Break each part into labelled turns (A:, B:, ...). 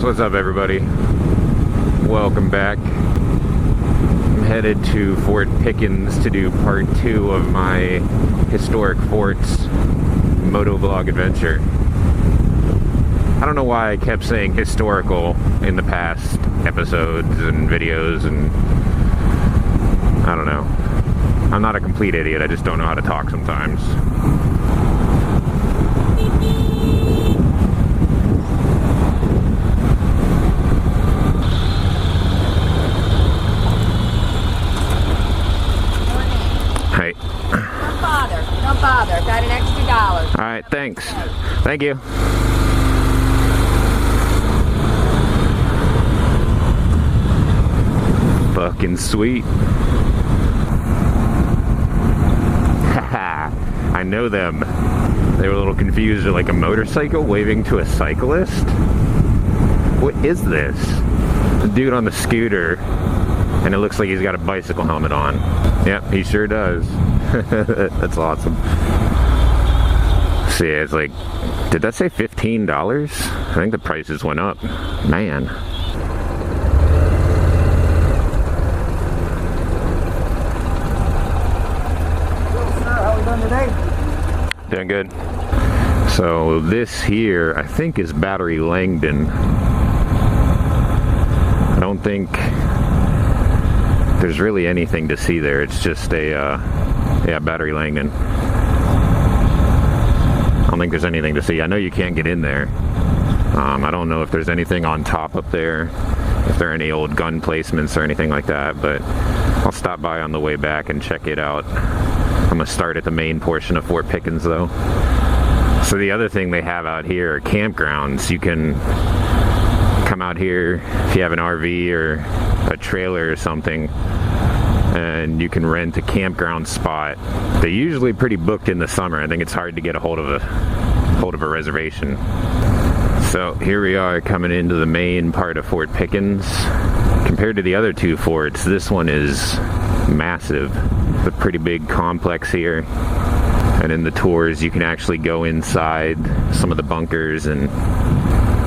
A: What's up, everybody? Welcome back. I'm headed to Fort Pickens to do part 2 of my historic forts motovlog adventure. I don't know why I kept saying historical in the past episodes and videos, and I don't know. I'm not a complete idiot, I just don't know how to talk sometimes. Hey.
B: Don't bother. Got an extra $1.
A: Alright, thanks. Thank you. Fucking sweet. Haha, I know them. They were a little confused. They're like a motorcycle waving to a cyclist? What is this? The dude on the scooter, and it looks like he's got a bicycle helmet on. Yep, he sure does. That's awesome. See, it's like, did that say $15? I think the prices went up. Man.
C: How we doing today?
A: Doing good. So this here, I think, is Battery Langdon. I don't think there's really anything to see there. It's just a, yeah, Battery Langdon. I don't think there's anything to see. I know you can't get in there. I don't know if there's anything on top up there, if there are any old gun placements or anything like that, but I'll stop by on the way back and check it out. I'm gonna start at the main portion of Fort Pickens though. So the other thing they have out here are campgrounds. You can come out here if you have an RV or a trailer or something, and you can rent a campground spot. They're usually pretty booked in the summer. I think it's hard to get a hold of a reservation. So here we are coming into the main part of Fort Pickens. Compared to the other two forts, this one is massive. It's a pretty big complex here. And in the tours, you can actually go inside some of the bunkers and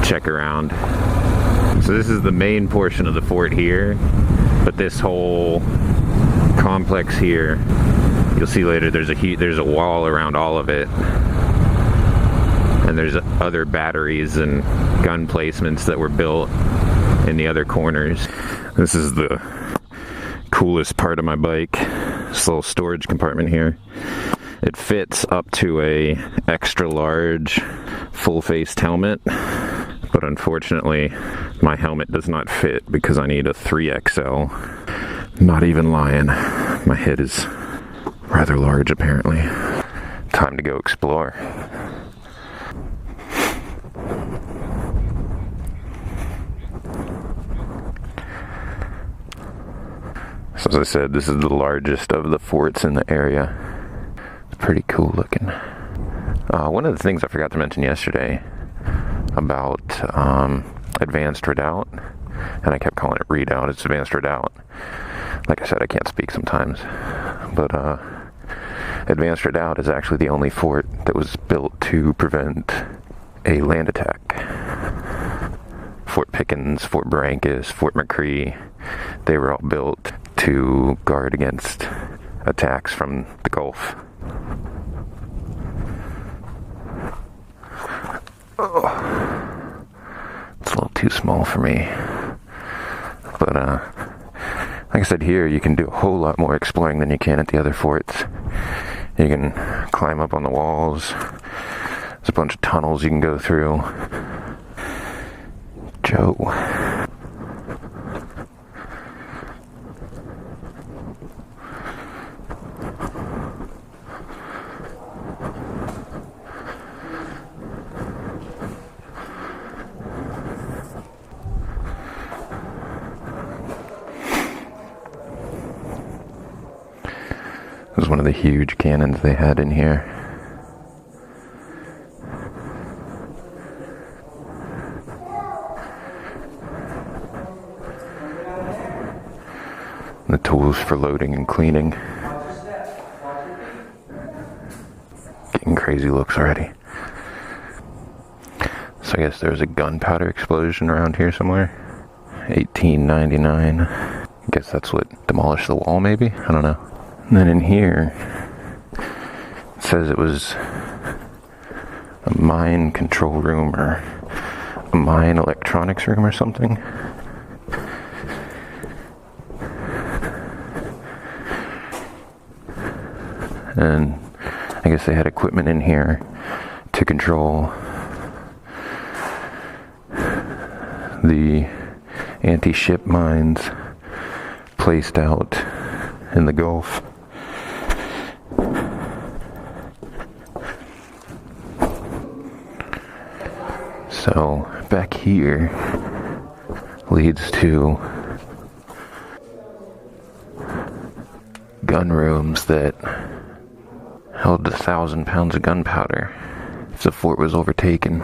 A: check around. So this is the main portion of the fort here, but this whole complex here, you'll see later, there's a wall around all of it, and there's other batteries and gun placements that were built in the other corners. This is the coolest part of my bike, this little storage compartment here. It fits up to a extra large full-faced helmet, but unfortunately my helmet does not fit because I need a 3XL. Not even lying. My head is rather large apparently. Time to go explore. So as I said, this is the largest of the forts in the area. It's pretty cool looking. One of the things I forgot to mention yesterday about Advanced Redoubt, and I kept calling it Redoubt, it's Advanced Redoubt. Like I said, I can't speak sometimes, but Advanced Redoubt is actually the only fort that was built to prevent a land attack. Fort Pickens, Fort Barrancas, Fort McCree, they were all built to guard against attacks from the Gulf. Oh, it's a little too small for me, but like I said, here you can do a whole lot more exploring than you can at the other forts. You can climb up on the walls. There's a bunch of tunnels you can go through. Joe. This is one of the huge cannons they had in here. The tools for loading and cleaning. Getting crazy looks already. So I guess there was a gunpowder explosion around here somewhere. 1899. I guess that's what demolished the wall, maybe? I don't know. And then in here, it says it was a mine control room or a mine electronics room or something. And I guess they had equipment in here to control the anti-ship mines placed out in the Gulf. So back here leads to gun rooms that held 1,000 pounds of gunpowder. If the fort was overtaken,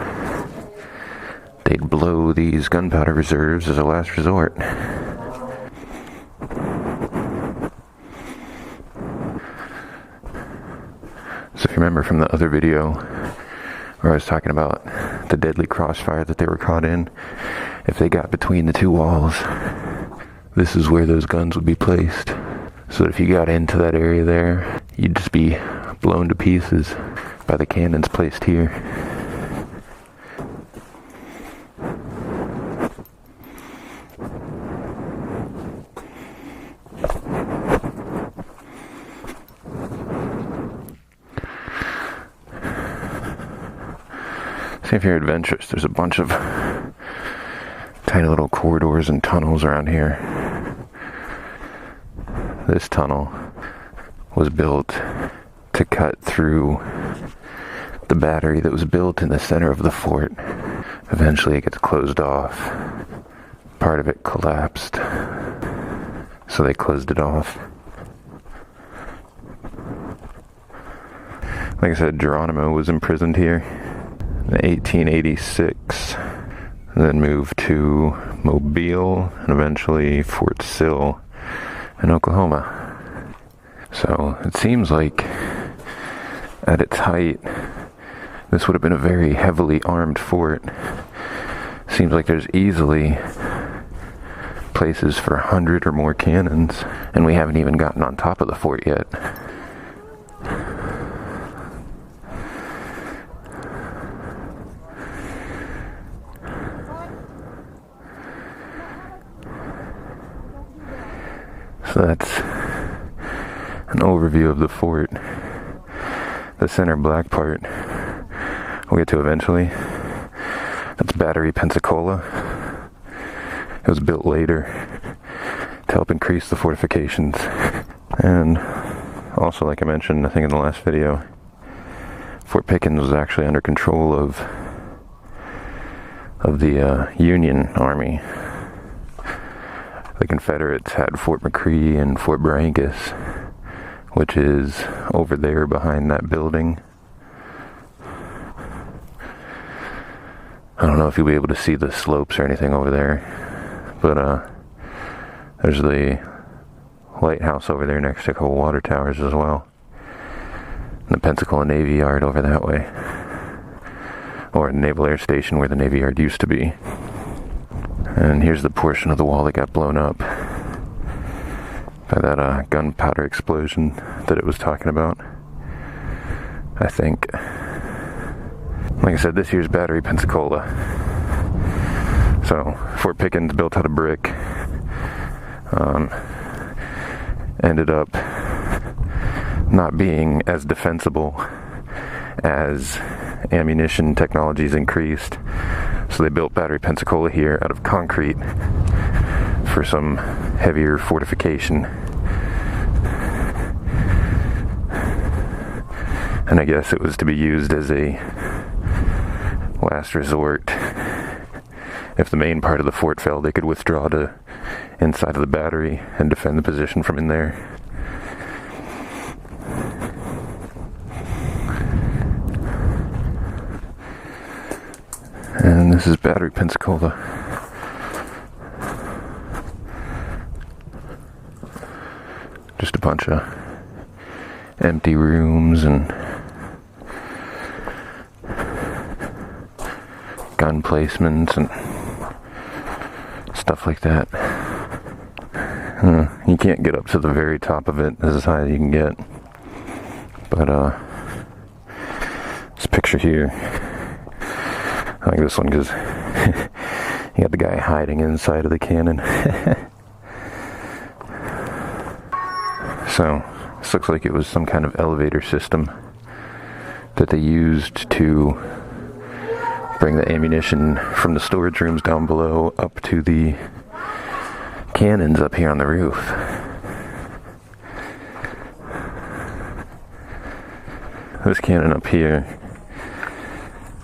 A: they'd blow these gunpowder reserves as a last resort. So if you remember from the other video where I was talking about the deadly crossfire that they were caught in, if they got between the two walls, this is where those guns would be placed. So that if you got into that area there, you'd just be blown to pieces by the cannons placed here. See, if you're adventurous, there's a bunch of tiny little corridors and tunnels around here. This tunnel was built to cut through the battery that was built in the center of the fort. Eventually it gets closed off. Part of it collapsed, so they closed it off. Like I said, Geronimo was imprisoned here in 1886, and then moved to Mobile, and eventually Fort Sill in Oklahoma. So it seems like at its height, this would have been a very heavily armed fort. Seems like there's easily places for 100 or more cannons, and we haven't even gotten on top of the fort yet. So that's an overview of the fort. The center black part we'll get to eventually. That's Battery Pensacola. It was built later to help increase the fortifications. And also, like I mentioned, I think in the last video, Fort Pickens was actually under control of the Union Army. The Confederates had Fort McCree and Fort Barrancas, which is over there behind that building. I don't know if you'll be able to see the slopes or anything over there, but there's the lighthouse over there next to a couple water towers as well. And the Pensacola Navy Yard over that way, or the Naval Air Station where the Navy Yard used to be. And here's the portion of the wall that got blown up by that gunpowder explosion that it was talking about, I think. Like I said, this here's Battery Pensacola. So, Fort Pickens, built out of brick, ended up not being as defensible as ammunition technologies increased. So they built Battery Pensacola here out of concrete for some heavier fortification. And I guess it was to be used as a last resort. If the main part of the fort fell, they could withdraw to inside of the battery and defend the position from in there. And this is Battery Pensacola. Just a bunch of empty rooms and gun placements and stuff like that. You can't get up to the very top of it as high as you can get. But this picture here, I like this one because you got the guy hiding inside of the cannon. So this looks like it was some kind of elevator system that they used to bring the ammunition from the storage rooms down below up to the cannons up here on the roof. This cannon up here,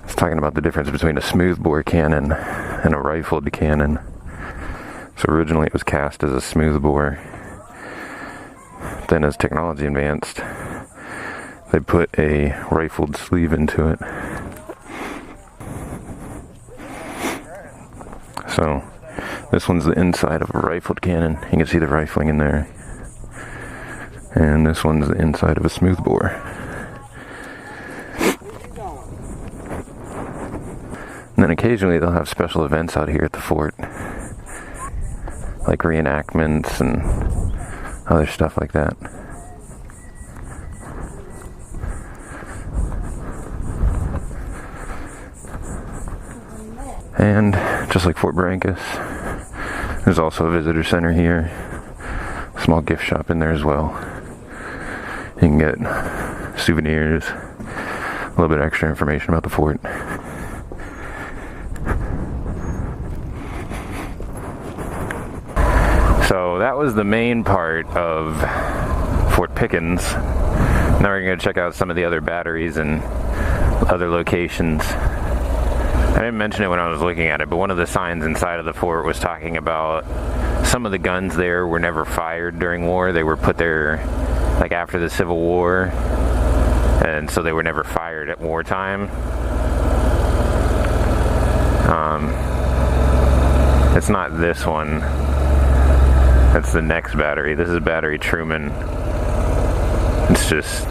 A: it's talking about the difference between a smoothbore cannon and a rifled cannon. So originally it was cast as a smoothbore. Then as technology advanced, they put a rifled sleeve into it. So this one's the inside of a rifled cannon. You can see the rifling in there. And this one's the inside of a smoothbore. And then occasionally they'll have special events out here at the fort, like reenactments and other stuff like that. And just like Fort Barrancas, there's also a visitor center here. A small gift shop in there as well. You can get souvenirs, a little bit of extra information about the fort. So that was the main part of Fort Pickens. Now we're going to check out some of the other batteries and other locations. I didn't mention it when I was looking at it, but one of the signs inside of the fort was talking about some of the guns there were never fired during war. They were put there like after the Civil War, and so they were never fired at wartime. It's not this one. That's the next battery. This is battery Truman. It's just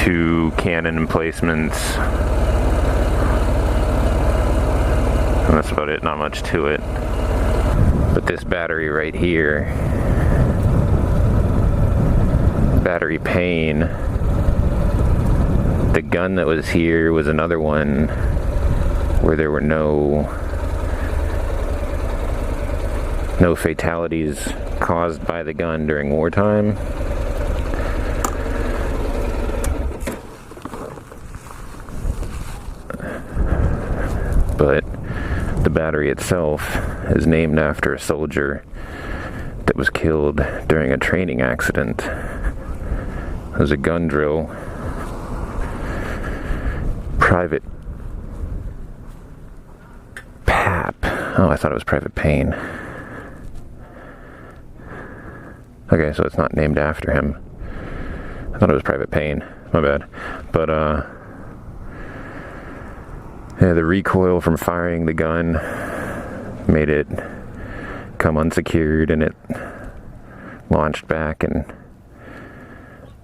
A: 2 cannon emplacements. And that's about it, not much to it. But this battery right here, battery Payne, the gun that was here was another one where there were no fatalities caused by the gun during wartime. But the battery itself is named after a soldier that was killed during a training accident. It was a gun drill. Private Pap. Oh, I thought it was Private Payne. Okay, so it's not named after him. I thought it was Private Payne. My bad. But, yeah, the recoil from firing the gun made it come unsecured, and it launched back and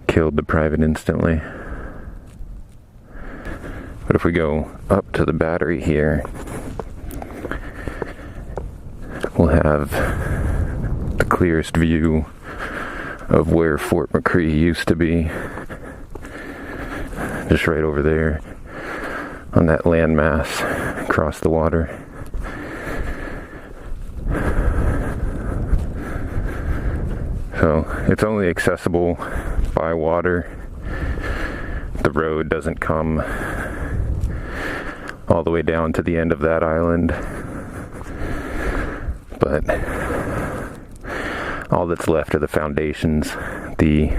A: killed the private instantly. But if we go up to the battery here, we'll have the clearest view of where Fort McCree used to be. Just right over there on that landmass across the water. So it's only accessible by water. The road doesn't come all the way down to the end of that island. But all that's left are the foundations. The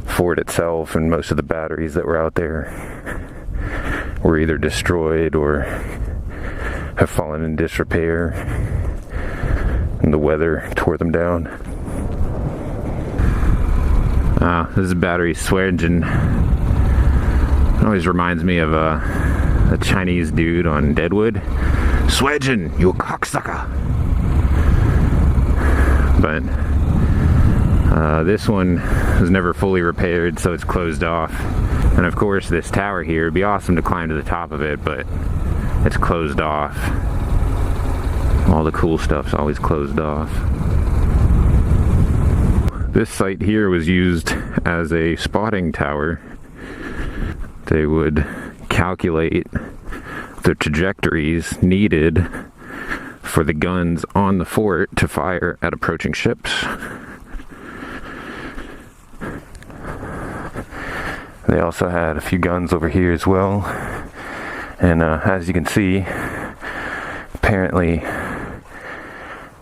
A: fort itself and most of the batteries that were out there were either destroyed or have fallen in disrepair, and the weather tore them down. This is battery Swedgen. It always reminds me of a Chinese dude on Deadwood. Swedgen, you cocksucker! But this one was never fully repaired, so it's closed off. And of course this tower here, it'd be awesome to climb to the top of it, but it's closed off. All the cool stuff's always closed off. This site here was used as a spotting tower. They would calculate the trajectories needed for the guns on the fort to fire at approaching ships. They also had a few guns over here as well. And as you can see, apparently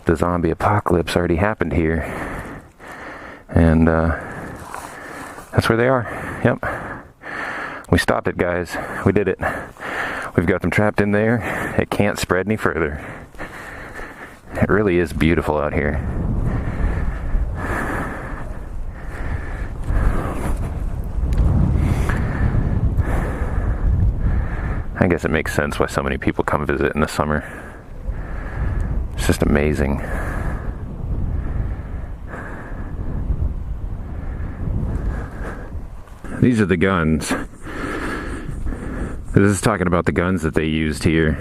A: the zombie apocalypse already happened here. And that's where they are. Yep. We stopped it, guys. We did it. We've got them trapped in there. It can't spread any further. It really is beautiful out here. I guess it makes sense why so many people come visit in the summer. It's just amazing. These are the guns. This is talking about the guns that they used here.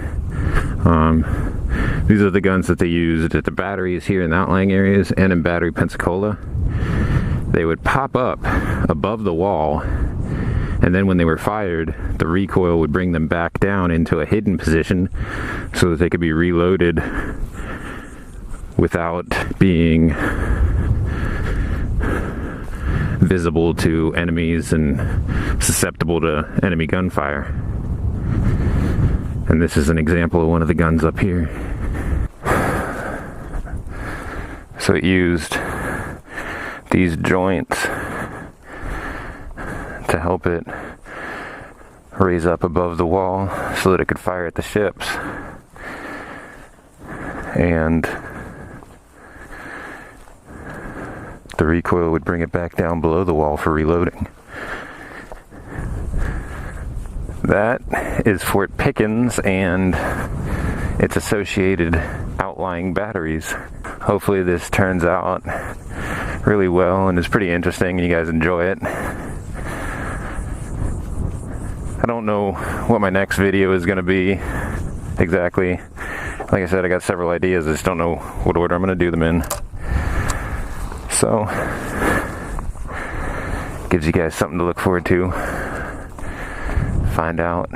A: These are the guns that they used at the batteries here in the outlying areas and in Battery Pensacola. They would pop up above the wall, and then when they were fired, the recoil would bring them back down into a hidden position so that they could be reloaded without being visible to enemies and susceptible to enemy gunfire. And this is an example of one of the guns up here. So it used these joints to help it raise up above the wall so that it could fire at the ships. And the recoil would bring it back down below the wall for reloading. That is Fort Pickens and its associated outlying batteries. Hopefully this turns out really well and is pretty interesting and you guys enjoy it. I don't know what my next video is going to be exactly. Like I said, I got several ideas. I just don't know what order I'm going to do them in. So, gives you guys something to look forward to. Find out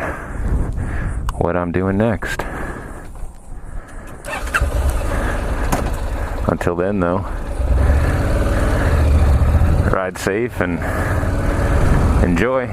A: what I'm doing next. Until then, though, ride safe and enjoy.